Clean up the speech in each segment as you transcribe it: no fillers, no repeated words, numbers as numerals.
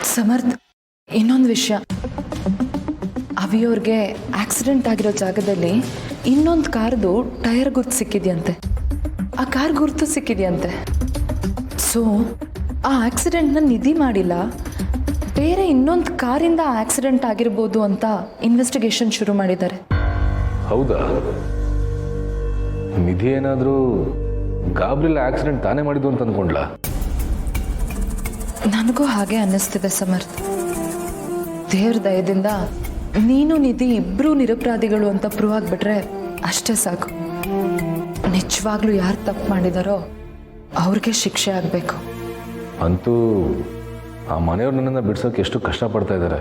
ಸಮರ್ಥ್, ಇನ್ನೊಂದು ವಿಷಯ, ಅವಿಯವ್ರಿಗೆ ಆಕ್ಸಿಡೆಂಟ್ ಆಗಿರೋ ಜಾಗದಲ್ಲಿ ಇನ್ನೊಂದು ಕಾರ್ದು ಟೈರ್ ಗುರ್ತು ಸಿಕ್ಕಿದೆಯಂತೆ. ಆ ಕಾರ್ ಗುರ್ತು ಸಿಕ್ಕಿದೆಯಂತೆ. ಸೊ ಆ ಆಕ್ಸಿಡೆಂಟ್ನ ನಿಧಿ ಮಾಡಿಲ್ಲ, ಬೇರೆ ಇನ್ನೊಂದು ಕಾರಿಂದ ಆಕ್ಸಿಡೆಂಟ್ ಆಗಿರ್ಬೋದು ಅಂತ ಇನ್ವೆಸ್ಟಿಗೇಷನ್ ಶುರು ಮಾಡಿದ್ದಾರೆ. ಹೌದಾ? ನಿಧಿ ಏನಾದರೂ ಗಾಬ್ರಿಲ್ ಆಕ್ಸಿಡೆಂಟ್ ತಾನೇ ಮಾಡಿದ್ದು ಅಂತ ಅಂದ್ಕೊಂಡ್ಲಾ? ನನಗೂ ಹಾಗೆ ಅನ್ನಿಸ್ತಿದೆ ಸಮರ್ಥ್. ದೇವ್ರ ದಯದಿಂದ ನೀನು ನಿಧಿ ಇಬ್ಬರೂ ನಿರಪರಾಧಿಗಳು ಅಂತ ಪ್ರೂವ್ ಆಗಿಬಿಟ್ರೆ ಅಷ್ಟೇ ಸಾಕು. ನಿಜವಾಗ್ಲೂ ಯಾರು ತಪ್ಪು ಮಾಡಿದಾರೋ ಅವ್ರಿಗೆ ಶಿಕ್ಷೆ ಆಗಬೇಕು. ಅಂತೂ ಆ ಮನೆಯವ್ರು ನನ್ನನ್ನು ಬಿಡ್ಸೋಕೆ ಎಷ್ಟು ಕಷ್ಟಪಡ್ತಾ ಇದ್ದಾರೆ.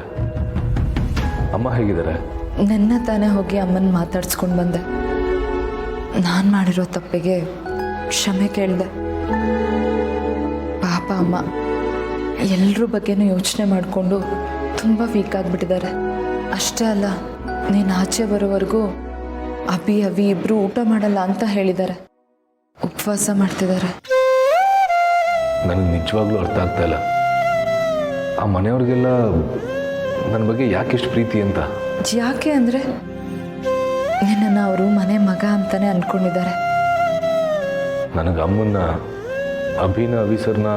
ಅಮ್ಮ ಹೇಗಿದ್ದಾರೆ? ನನ್ನ ತಾನೇ ಹೋಗಿ ಅಮ್ಮನ ಮಾತಾಡ್ಸ್ಕೊಂಡು ಬಂದೆ. ನಾನು ಮಾಡಿರೋ ತಪ್ಪಿಗೆ ಕ್ಷಮೆ ಕೇಳಿದೆ. ಪಾಪ ಅಮ್ಮ ಎಲ್ಲರ ಬಗ್ಗೆನೂ ಯೋಚನೆ ಮಾಡಿಕೊಂಡು ತುಂಬ ವೀಕ್ ಆಗಿಬಿಟ್ಟಿದ್ದಾರೆ. ಅಷ್ಟೇ ಅಲ್ಲ, ನೀನು ಆಚೆ ಬರೋವರೆಗೂ ಅವಿ ಇಬ್ಬರು ಊಟ ಮಾಡಲ್ಲ ಅಂತ ಹೇಳಿದ್ದಾರೆ. ಉಪವಾಸ ಮಾಡ್ತಿದ್ದಾರೆ. ನನಗೆ ನಿಜವಾಗ್ಲೂ ಅರ್ಥ ಆಗ್ತಾ ಇಲ್ಲ. ಆ ಮನೆಯವ್ರಿಗೆಲ್ಲ ನನ್ನ ಬಗ್ಗೆ ಯಾಕೆಷ್ಟು ಪ್ರೀತಿ ಅಂತ. ಯಾಕೆ ಅಂದರೆ ನಿನ್ನನ್ನು ಅವರು ಮನೆ ಮಗ ಅಂತಾನೆ ಅಂದ್ಕೊಂಡಿದ್ದಾರೆ. ನನಗೆ ಅಮ್ಮನ್ನ ಅವಿಸರ್ನ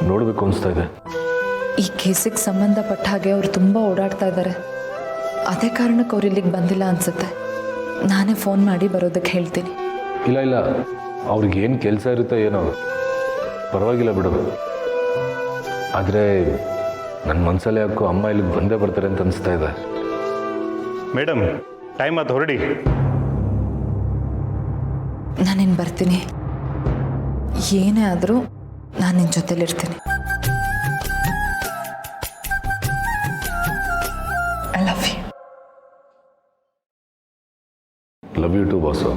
ನೋಡಬೇಕು ಅನಿಸ್ತಾ ಇದೆ. ಈ ಕೇಸಿಗೆ ಸಂಬಂಧಪಟ್ಟ ಹಾಗೆ ಅವರು ತುಂಬ ಓಡಾಡ್ತಾ ಇದ್ದಾರೆ. ಅದೇ ಕಾರಣಕ್ಕೆ ಅವ್ರು ಇಲ್ಲಿಗೆ ಬಂದಿಲ್ಲ ಅನಿಸುತ್ತೆ. ನಾನೇ ಫೋನ್ ಮಾಡಿ ಬರೋದಕ್ಕೆ ಹೇಳ್ತೀನಿ. ಇಲ್ಲ, ಅವ್ರಿಗೆ ಏನು ಕೆಲಸ ಇರುತ್ತೋ ಏನೋ, ಪರವಾಗಿಲ್ಲ ಬಿಡು. ಆದರೆ ನನ್ನ ಮನಸ್ಸಲ್ಲಿ ಯಾಕೋ ಅಮ್ಮ ಇಲ್ಲಿಗೆ ಬಂದೇ ಬರ್ತಾರೆ ಅಂತ ಅನಿಸ್ತಾ ಇದೆ. ಮೇಡಮ್, ಟೈಮ್ ಆಯ್ತು, ಹೊರಡಿ. ನಾನಿನ್ನು ಬರ್ತೀನಿ. ಏನೇ ಆದರೂ ನಾನು ನಿನ್ನ ಜೊತೆಲಿರ್ತೀನಿ. I love you. Love you too boss.